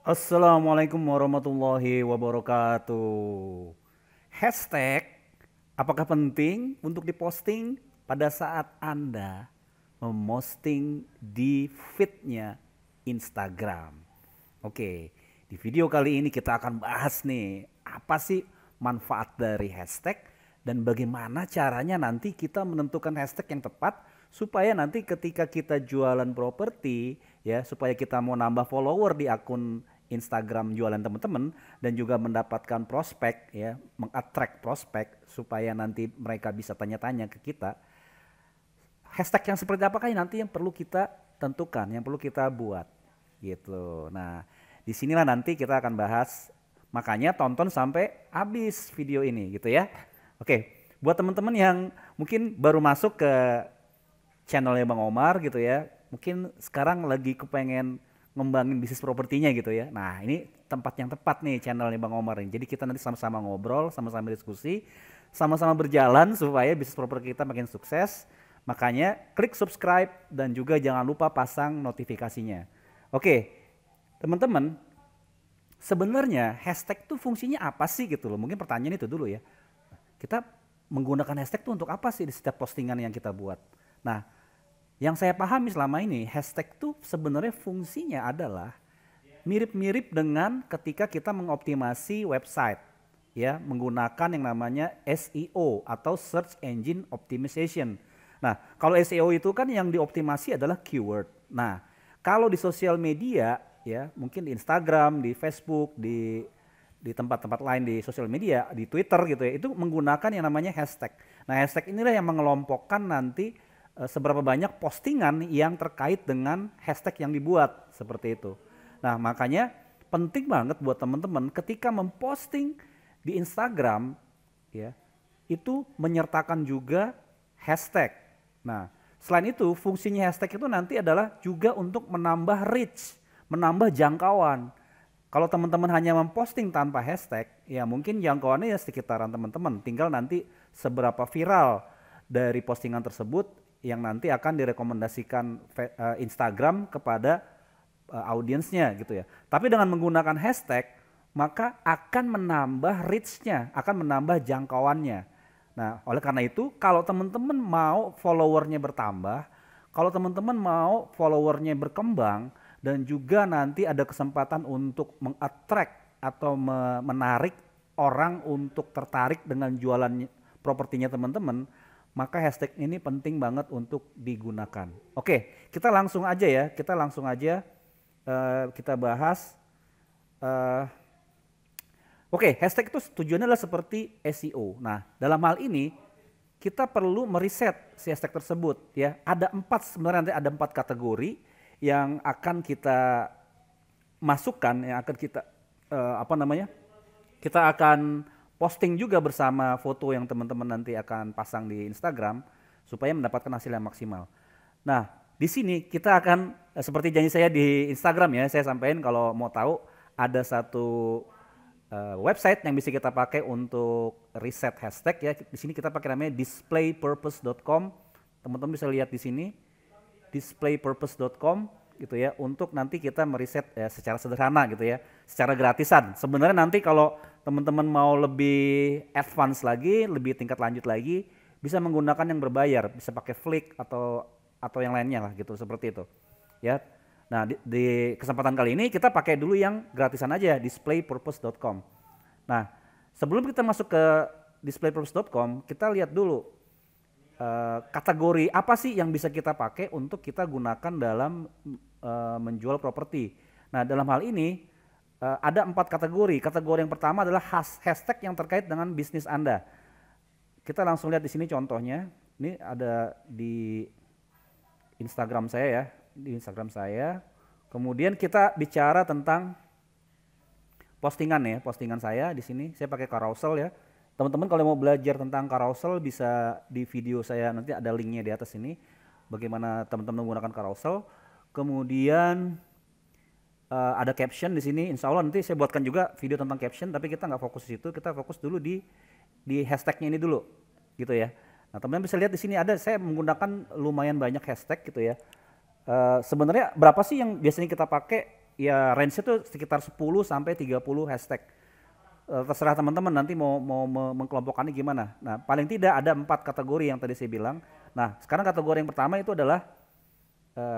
Assalamualaikum warahmatullahi wabarakatuh. Hashtag, apakah penting untuk diposting pada saat Anda memposting di feednya Instagram? Oke, di video kali ini kita akan bahas nih, apa sih manfaat dari hashtag dan bagaimana caranya nanti kita menentukan hashtag yang tepat supaya nanti ketika kita jualan properti ya, supaya kita mau nambah follower di akun Instagram jualan teman-teman dan juga mendapatkan prospek ya, mengattract prospek supaya nanti mereka bisa tanya-tanya ke kita. Hashtag yang seperti apakah nanti yang perlu kita tentukan, yang perlu kita buat gitu. Nah, disinilah nanti kita akan bahas. Makanya tonton sampai habis video ini gitu ya. Oke, buat teman-teman yang mungkin baru masuk ke channelnya Bang Omar gitu ya, mungkin sekarang lagi kepengen ngembangin bisnis propertinya gitu ya. Nah, ini tempat yang tepat nih channelnya Bang Omar ini. Jadi kita nanti sama-sama ngobrol, sama-sama diskusi, sama-sama berjalan supaya bisnis properti kita makin sukses. Makanya klik subscribe dan juga jangan lupa pasang notifikasinya. Oke, teman-teman, sebenarnya hashtag tuh fungsinya apa sih gitu loh. Mungkin pertanyaan itu dulu ya. Kita menggunakan hashtag tuh untuk apa sih di setiap postingan yang kita buat. Nah, yang saya pahami selama ini, hashtag tuh sebenarnya fungsinya adalah mirip-mirip dengan ketika kita mengoptimasi website, ya, menggunakan yang namanya SEO atau Search Engine Optimization. Nah, kalau SEO itu kan yang dioptimasi adalah keyword. Nah, kalau di sosial media, ya, mungkin di Instagram, di Facebook, di tempat-tempat lain di sosial media, di Twitter gitu ya, itu menggunakan yang namanya hashtag. Nah, hashtag inilah yang mengelompokkan nanti seberapa banyak postingan yang terkait dengan hashtag yang dibuat seperti itu. Nah, makanya penting banget buat teman-teman ketika memposting di Instagram ya, itu menyertakan juga hashtag. Nah, selain itu fungsinya hashtag itu nanti adalah juga untuk menambah reach, menambah jangkauan. Kalau teman-teman hanya memposting tanpa hashtag, ya mungkin jangkauannya ya sekitaran teman-teman. Tinggal nanti seberapa viral dari postingan tersebut yang nanti akan direkomendasikan Instagram kepada audiensnya gitu ya. Tapi dengan menggunakan hashtag, maka akan menambah reach-nya, akan menambah jangkauannya. Nah, oleh karena itu, kalau teman-teman mau followernya bertambah, kalau teman-teman mau followernya berkembang, dan juga nanti ada kesempatan untuk mengattract atau menarik orang untuk tertarik dengan jualan propertinya teman-teman, maka hashtag ini penting banget untuk digunakan. Oke, kita langsung aja ya, kita bahas. Oke, hashtag itu tujuannya adalah seperti SEO. Nah, dalam hal ini kita perlu meriset si hashtag tersebut ya. Ada sebenarnya ada empat kategori yang akan kita masukkan, yang akan kita kita akan posting juga bersama foto yang teman-teman nanti akan pasang di Instagram supaya mendapatkan hasil yang maksimal. Nah, di sini kita akan seperti janji saya di Instagram ya, saya sampaikan kalau mau tahu ada satu website yang bisa kita pakai untuk riset hashtag ya. Di sini kita pakai namanya displaypurpose.com. Teman-teman bisa lihat di sini displaypurpose.com gitu ya, untuk nanti kita meriset ya, secara sederhana gitu ya, secara gratisan. Sebenarnya nanti kalau teman-teman mau lebih advance lagi, lebih tingkat lanjut lagi, bisa menggunakan yang berbayar, bisa pakai Flick atau yang lainnya lah gitu, seperti itu ya. Nah, di kesempatan kali ini kita pakai dulu yang gratisan aja, displaypurpose.com. Nah, sebelum kita masuk ke displaypurpose.com, kita lihat dulu kategori apa sih yang bisa kita pakai untuk kita gunakan dalam menjual properti. Nah, dalam hal ini ada 4 kategori. Kategori yang pertama adalah hashtag yang terkait dengan bisnis Anda. Kita langsung lihat di sini contohnya. Ini ada di Instagram saya ya, di Instagram saya. Kemudian kita bicara tentang postingan ya, postingan saya di sini. Saya pakai carousel ya. Teman-teman kalau mau belajar tentang carousel bisa di video saya, nanti ada linknya di atas ini. Bagaimana teman-teman menggunakan carousel. Kemudian ada caption di sini. Insya Allah nanti saya buatkan juga video tentang caption, tapi kita nggak fokus di situ. Kita fokus dulu di hashtagnya ini dulu, gitu ya. Nah, teman-teman bisa lihat di sini ada, saya menggunakan lumayan banyak hashtag gitu ya. Sebenarnya berapa sih yang biasanya kita pakai? ya range-nya tuh sekitar 10 sampai 30 hashtag. Terserah teman-teman nanti mau mengkelompokkannya gimana. Nah, paling tidak ada 4 kategori yang tadi saya bilang. Nah, sekarang kategori yang pertama itu adalah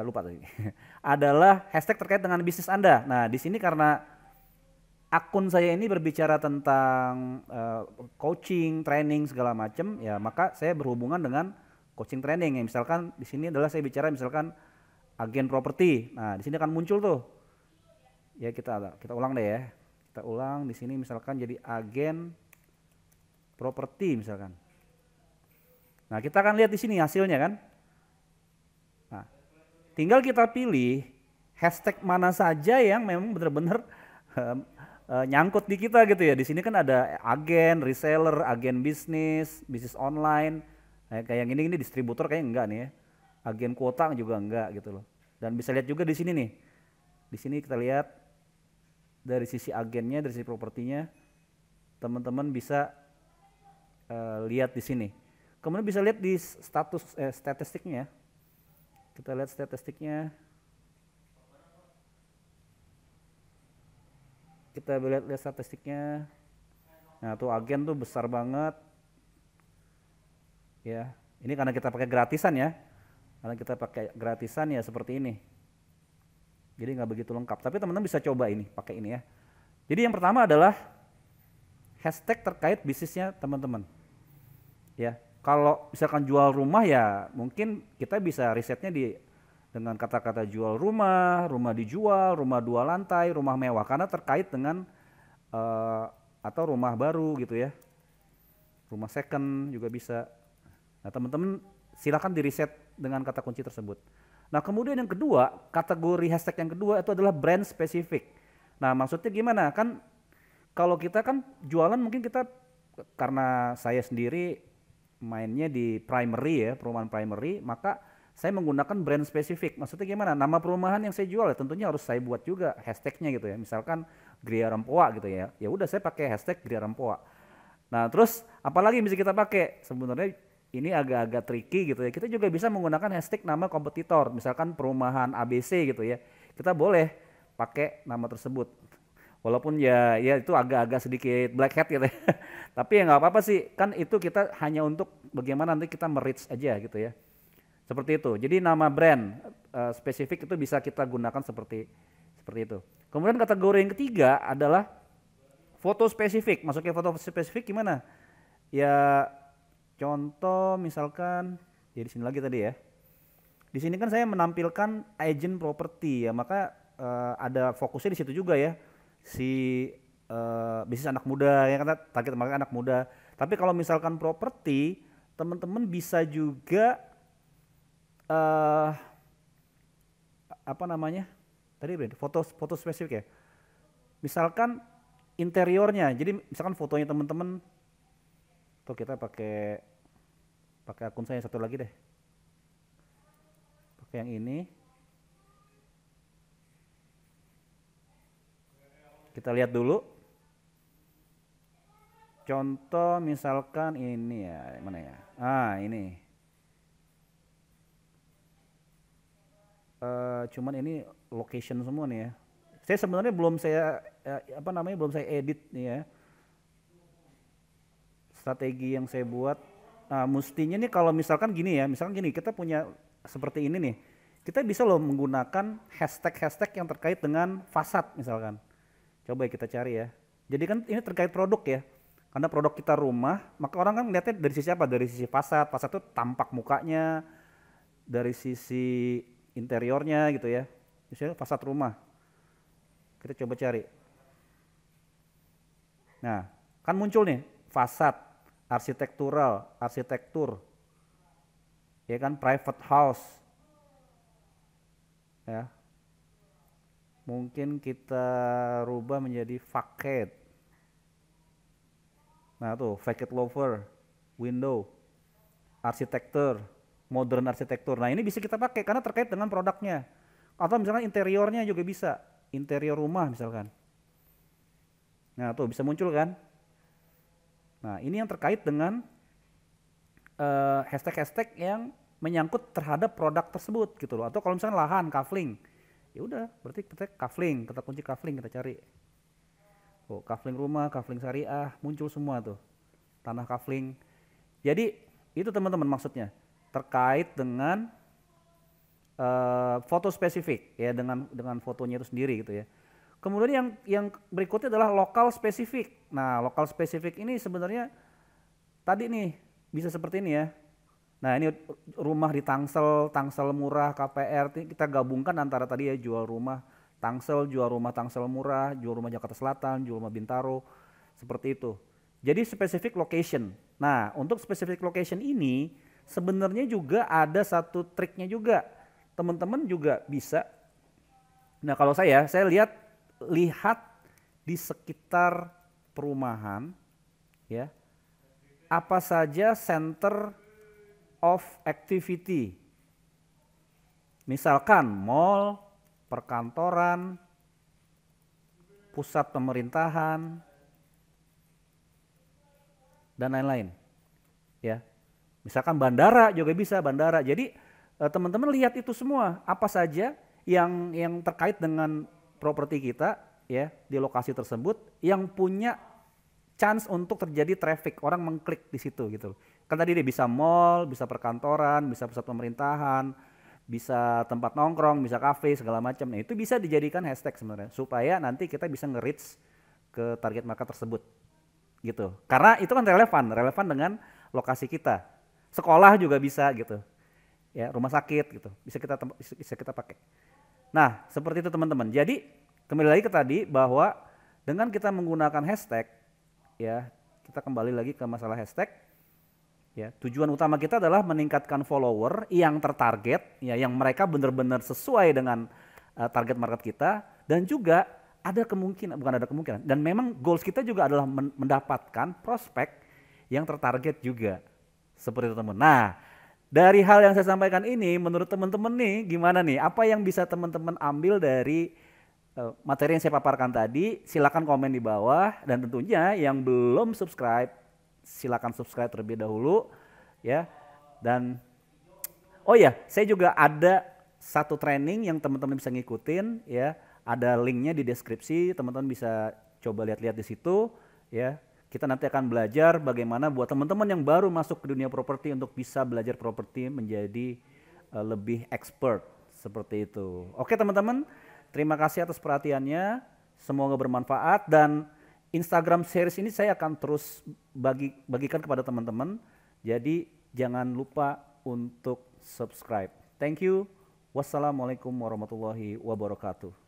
lupa tadi. adalah hashtag terkait dengan bisnis Anda. Nah, di sini karena akun saya ini berbicara tentang coaching, training segala macam, ya maka saya berhubungan dengan coaching training. Ya, misalkan di sini adalah saya bicara misalkan agen properti. Nah, di sini akan muncul tuh. Ya kita ulang deh ya. Kita ulang di sini misalkan jadi agen properti misalkan. Nah, kita akan lihat di sini hasilnya kan. Nah, tinggal kita pilih hashtag mana saja yang memang benar-benar nyangkut di kita gitu ya. Di sini kan ada agen, reseller, agen bisnis, bisnis online. Kayak yang ini distributor kayaknya enggak nih ya. Agen kuota juga enggak gitu loh. Dan bisa lihat juga di sini nih. Di sini kita lihat dari sisi agennya, dari sisi propertinya, teman-teman bisa lihat di sini. Kemudian bisa lihat di statistiknya. Kita lihat statistiknya. Kita lihat statistiknya. Nah, tuh agen tuh besar banget. Ya, ini karena kita pakai gratisan ya. Karena kita pakai gratisan ya seperti ini. Jadi nggak begitu lengkap. Tapi teman-teman bisa coba ini, pakai ini ya. Jadi yang pertama adalah hashtag terkait bisnisnya teman-teman. Ya, kalau misalkan jual rumah ya mungkin kita bisa risetnya dengan kata-kata jual rumah, rumah dijual, rumah 2 lantai, rumah mewah karena terkait dengan atau rumah baru gitu ya. Rumah second juga bisa. Nah, teman-teman silakan diriset dengan kata kunci tersebut. Nah, kemudian yang kedua, kategori hashtag yang kedua itu adalah brand spesifik. Nah, maksudnya gimana? Kan kalau kita kan jualan mungkin kita, karena saya sendiri mainnya di primary ya, perumahan primary, maka saya menggunakan brand spesifik. Maksudnya gimana? Nama perumahan yang saya jual ya tentunya harus saya buat juga hashtagnya gitu ya. Misalkan Gria Rempoa gitu ya. Ya udah saya pakai hashtag Gria Rempoa. Nah, terus apalagi yang bisa kita pakai? Sebenarnya ini agak-agak tricky gitu ya. Kita juga bisa menggunakan hashtag nama kompetitor, misalkan perumahan ABC gitu ya. Kita boleh pakai nama tersebut. Walaupun ya itu agak-agak sedikit black hat gitu ya. Tapi ya nggak apa-apa sih, kan itu kita hanya untuk bagaimana nanti kita merich aja gitu ya. Seperti itu. Jadi nama brand spesifik itu bisa kita gunakan seperti itu. Kemudian kategori yang ketiga adalah foto spesifik. Masuknya foto spesifik gimana? Ya contoh misalkan, ya di sini lagi tadi ya. Di sini kan saya menampilkan agent properti ya, maka ada fokusnya di situ juga ya. Si bisnis anak muda ya, karena target market anak muda. Tapi kalau misalkan properti, teman-teman bisa juga apa namanya? Tadi foto spesifik ya. Misalkan interiornya. Jadi misalkan fotonya teman-teman, tuh kita pakai akun saya satu lagi deh, pakai yang ini, kita lihat dulu contoh misalkan ini ya, mana ya, ini cuman ini location semua nih ya. Saya sebenarnya belum saya edit nih ya strategi yang saya buat. Nah, mestinya nih kalau misalkan gini ya, misalkan gini, kita punya seperti ini nih, kita bisa loh menggunakan hashtag yang terkait dengan fasad misalkan. Coba kita cari ya. Jadi kan ini terkait produk ya, karena produk kita rumah, maka orang kan melihatnya dari sisi apa? Dari sisi fasad itu tampak mukanya, dari sisi interiornya gitu ya. Misalnya fasad rumah, kita coba cari. Nah, kan muncul nih fasad, arsitektur, ya kan, private house, ya. Mungkin kita rubah menjadi facade. Nah tuh, facade lover, window, arsitektur, modern arsitektur. Nah ini bisa kita pakai karena terkait dengan produknya. Atau misalkan interiornya juga bisa, interior rumah misalkan. Nah tuh bisa muncul kan. Nah ini yang terkait dengan hashtag yang menyangkut terhadap produk tersebut gitu loh. Atau kalau misalnya lahan, kafling, Ya udah, berarti kita kafling, kata kunci kafling kita cari. Oh, kafling rumah, kafling syariah, muncul semua tuh. Tanah kafling. Jadi itu teman-teman maksudnya terkait dengan foto spesifik ya, dengan fotonya itu sendiri gitu ya. Kemudian yang berikutnya adalah lokal spesifik. Nah, lokal spesifik ini sebenarnya tadi nih bisa seperti ini ya. Nah, ini rumah di Tangsel, Tangsel murah, KPR, kita gabungkan antara tadi ya, jual rumah Tangsel, jual rumah Tangsel murah, jual rumah Jakarta Selatan, jual rumah Bintaro, seperti itu. Jadi specific location. Nah, untuk specific location ini sebenarnya juga ada satu triknya juga. Teman-teman juga bisa. Nah, kalau saya lihat di sekitar perumahan ya, apa saja center of activity. Misalkan mall, perkantoran, pusat pemerintahan, dan lain-lain. Ya. Misalkan bandara juga bisa, bandara. Jadi teman-teman lihat itu semua, apa saja yang terkait dengan properti kita ya di lokasi tersebut yang punya chance untuk terjadi traffic, orang mengklik di situ gitu. Kan tadi dia bisa mall, bisa perkantoran, bisa pusat pemerintahan, bisa tempat nongkrong, bisa kafe segala macam. Nah, itu bisa dijadikan hashtag sebenarnya supaya nanti kita bisa nge-reach ke target market tersebut. Gitu. Karena itu kan relevan dengan lokasi kita. Sekolah juga bisa gitu. Ya, rumah sakit gitu. Bisa kita pakai. Nah, seperti itu teman-teman. Jadi kembali lagi ke tadi bahwa dengan kita menggunakan hashtag ya, kita kembali lagi ke masalah hashtag. Ya, tujuan utama kita adalah meningkatkan follower yang tertarget, ya, yang mereka benar-benar sesuai dengan target market kita, dan juga bukan ada kemungkinan, dan memang goals kita juga adalah mendapatkan prospek yang tertarget juga, seperti itu teman. Nah, dari hal yang saya sampaikan ini, menurut teman-teman nih, gimana nih? Apa yang bisa teman-teman ambil dari materi yang saya paparkan tadi? Silakan komen di bawah, dan tentunya yang belum subscribe, silakan subscribe terlebih dahulu ya. Dan oh ya, saya juga ada satu training yang teman-teman bisa ngikutin ya. Ada linknya di deskripsi, teman-teman bisa coba lihat-lihat di situ ya. Kita nanti akan belajar bagaimana buat teman-teman yang baru masuk ke dunia properti untuk bisa belajar properti menjadi lebih expert seperti itu. Oke teman-teman, terima kasih atas perhatiannya. Semoga bermanfaat, dan Instagram series ini saya akan terus bagikan kepada teman-teman. Jadi jangan lupa untuk subscribe. Thank you. Wassalamualaikum warahmatullahi wabarakatuh.